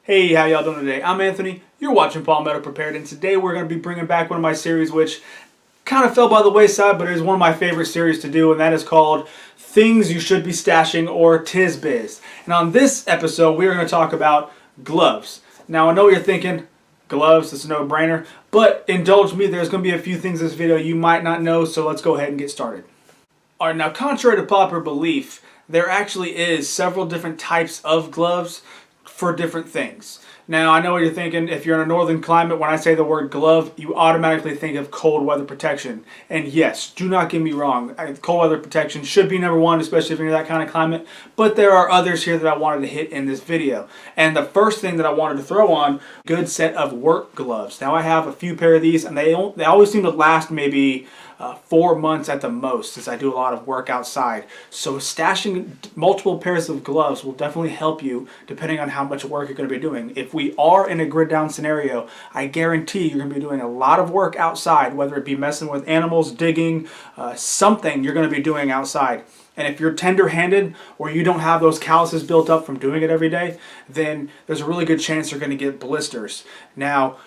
Hey, how y'all doing today? I'm Anthony. You're watching Palmetto Prepared, and today we're going to be bringing back one of my series which kind of fell by the wayside, but it is one of my favorite series to do, and that is called Things You Should Be Stashing, or Tiz Biz. And on this episode, we're going to talk about gloves. Now, I know what you're thinking, gloves, it's a no-brainer, but indulge me, there's going to be a few things in this video you might not know, so let's go ahead and get started. Alright, now contrary to popular belief, there actually is several different types of gloves for different things. Now, I know what you're thinking. If you're in a northern climate, when I say the word glove, you automatically think of cold weather protection. And yes, do not get me wrong, cold weather protection should be number one, especially if you're in that kind of climate. But there are others here that I wanted to hit in this video. And the first thing that I wanted to throw on, good set of work gloves. Now, I have a few pair of these, and they always seem to last maybe 4 months at the most, since I do a lot of work outside. So stashing multiple pairs of gloves will definitely help you depending on how much work you're going to be doing. If we are in a grid down scenario, I guarantee you're going to be doing a lot of work outside, whether it be messing with animals, digging, something you're going to be doing outside. And if you're tender-handed or you don't have those calluses built up from doing it every day, then there's a really good chance you're going to get blisters. Now,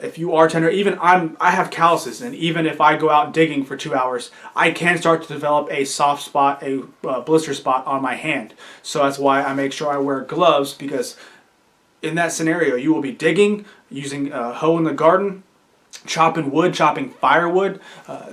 if you are tender, I have calluses, and even if I go out digging for 2 hours, I can start to develop a soft spot, a blister spot on my hand. So that's why I make sure I wear gloves, because in that scenario, you will be digging, using a hoe in the garden, chopping wood, chopping firewood.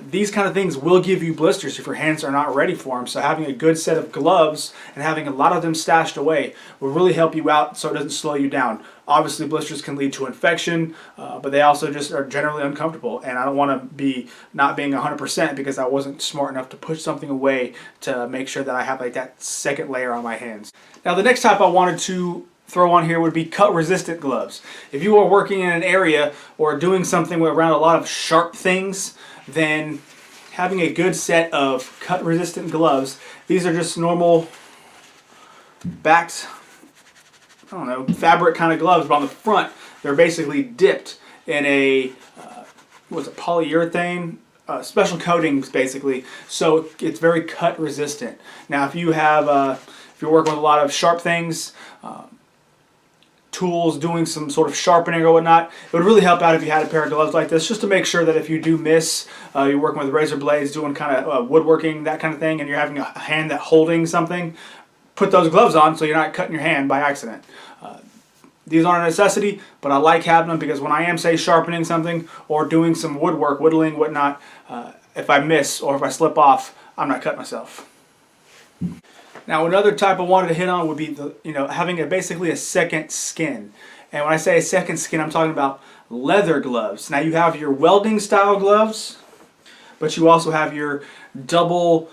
These kind of things will give you blisters if your hands are not ready for them. So having a good set of gloves and having a lot of them stashed away will really help you out so it doesn't slow you down. Obviously, blisters can lead to infection, but they also just are generally uncomfortable. And I don't want to be not being 100% because I wasn't smart enough to push something away to make sure that I have like that second layer on my hands. Now, the next type I wanted to throw on here would be cut-resistant gloves. If you are working in an area or doing something around a lot of sharp things, then having a good set of cut-resistant gloves, these are just normal backed, I don't know, fabric kind of gloves, but on the front, they're basically dipped in a, polyurethane, special coatings basically, so it's very cut-resistant. Now, if you have, if you're working with a lot of sharp things, tools, doing some sort of sharpening or whatnot, it would really help out if you had a pair of gloves like this, just to make sure that if you do miss, you're working with razor blades, doing kind of woodworking, that kind of thing, and you're having a hand that holding something, put those gloves on so you're not cutting your hand by accident. These aren't a necessity, but I like having them because when I am, say, sharpening something or doing some woodwork, whittling, whatnot, if I miss or if I slip off, I'm not cutting myself. Now, another type I wanted to hit on would be having basically a second skin. And when I say a second skin, I'm talking about leather gloves. Now, you have your welding style gloves, but you also have your double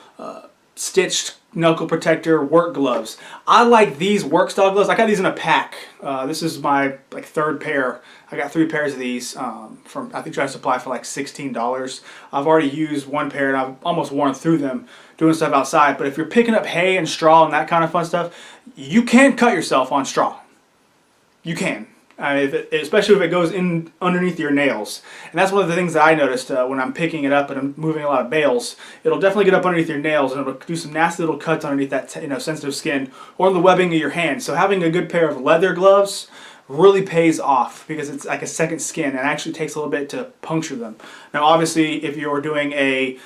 stitched knuckle protector work gloves. I like these work style gloves. I got these in a pack. This is my third pair. I got 3 pairs of these from, I think, Try Supply for like $16. I've already used one pair and I've almost worn through them doing stuff outside. But if you're picking up hay and straw and that kind of fun stuff, you can cut yourself on straw. You can. Especially if it goes in underneath your nails. And that's one of the things that I noticed when I'm picking it up and I'm moving a lot of bales. It'll definitely get up underneath your nails and it'll do some nasty little cuts underneath that sensitive skin or in the webbing of your hand. So having a good pair of leather gloves really pays off because it's like a second skin and actually takes a little bit to puncture them. Now, obviously, if you're doing a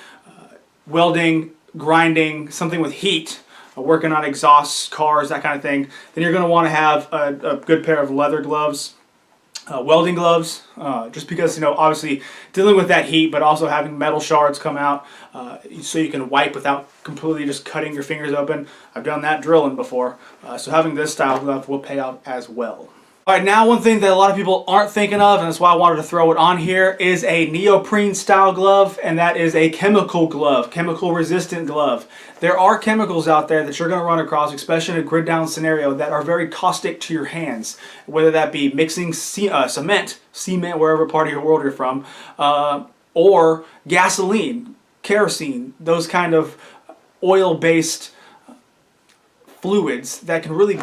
welding, grinding, something with heat, working on exhausts, cars, that kind of thing, then you're going to want to have a good pair of leather gloves, welding gloves, just because, obviously dealing with that heat, but also having metal shards come out so you can wipe without completely just cutting your fingers open. I've done that drilling before, so having this style glove will pay off as well. Alright, now one thing that a lot of people aren't thinking of, and that's why I wanted to throw it on here, is a neoprene style glove, and that is a chemical glove, chemical resistant glove. There are chemicals out there that you're going to run across, especially in a grid down scenario, that are very caustic to your hands, whether that be mixing cement, wherever part of your world you're from, or gasoline, kerosene, those kind of oil-based fluids that can really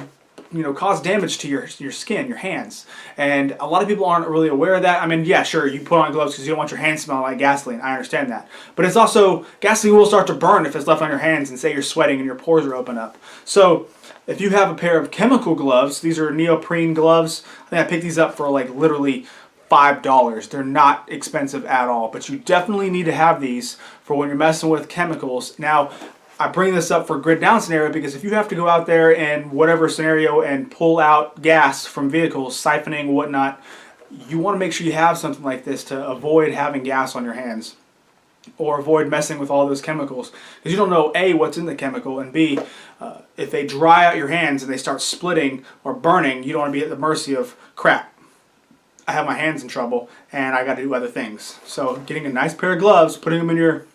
cause damage to your skin, your hands. And a lot of people aren't really aware of that. I mean, yeah, sure, you put on gloves because you don't want your hands smelling like gasoline. I understand that. But it's also, gasoline will start to burn if it's left on your hands and say you're sweating and your pores are open up. So If you have a pair of chemical gloves, these are neoprene gloves. I think I picked these up for like literally $5. They're not expensive at all, but you definitely need to have these for when you're messing with chemicals. Now, I bring this up for grid down scenario because if you have to go out there in whatever scenario and pull out gas from vehicles, siphoning, whatnot, you want to make sure you have something like this to avoid having gas on your hands or avoid messing with all those chemicals, because you don't know A, what's in the chemical, and B, if they dry out your hands and they start splitting or burning, you don't want to be at the mercy of crap. I have my hands in trouble and I got to do other things. So getting a nice pair of gloves, putting them in your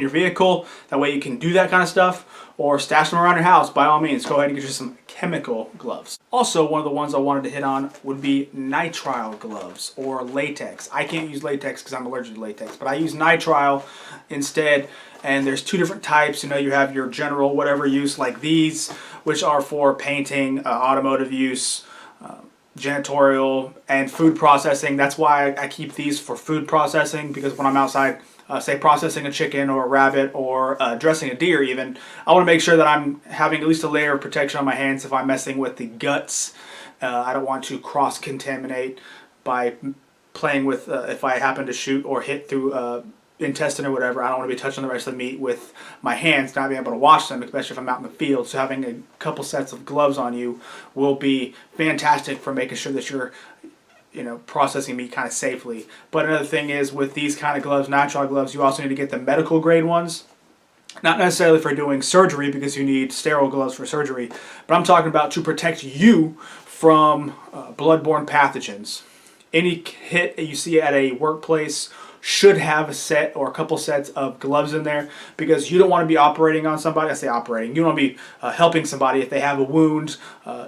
vehicle, that way you can do that kind of stuff, or stash them around your house. By all means, go ahead and get you some chemical gloves. Also, one of the ones I wanted to hit on would be nitrile gloves or latex. I can't use latex because I'm allergic to latex, but I use nitrile instead. And there's two different types. You know, you have your general whatever use like these, which are for painting, automotive use, janitorial, and food processing. That's why I keep these for food processing, because when I'm outside, say processing a chicken or a rabbit or dressing a deer even, I want to make sure that I'm having at least a layer of protection on my hands if I'm messing with the guts. I don't want to cross-contaminate by playing with, if I happen to shoot or hit through intestine or whatever, I don't want to be touching the rest of the meat with my hands, not being able to wash them, especially if I'm out in the field. So having a couple sets of gloves on you will be fantastic for making sure that you're processing meat kind of safely. But another thing is, with these kind of gloves, nitrile gloves, you also need to get the medical grade ones. Not necessarily for doing surgery, because you need sterile gloves for surgery, but I'm talking about to protect you from bloodborne pathogens. Any hit you see at a workplace should have a set or a couple sets of gloves in there, because you don't want to be operating on somebody. I say operating. You don't want to be helping somebody if they have a wound,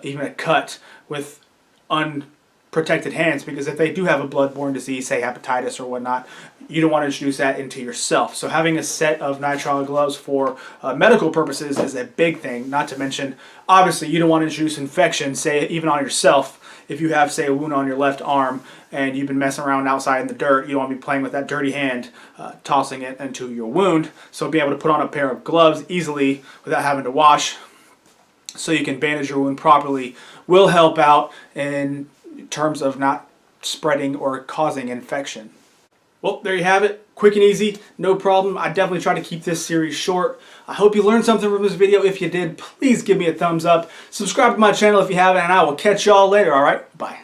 even a cut, with unprotected hands, because if they do have a bloodborne disease, say hepatitis or whatnot, you don't want to introduce that into yourself. So having a set of nitrile gloves for medical purposes is a big thing. Not to mention, obviously, you don't want to introduce infection, say even on yourself. If you have, say, a wound on your left arm and you've been messing around outside in the dirt, you don't want to be playing with that dirty hand, tossing it into your wound. So being able to put on a pair of gloves easily without having to wash, so you can bandage your wound properly, will help out in terms of not spreading or causing infection. Well, there you have it. Quick and easy, no problem. I definitely try to keep this series short. I hope you learned something from this video. If you did, please give me a thumbs up. Subscribe to my channel if you haven't, and I will catch y'all later, alright? Bye.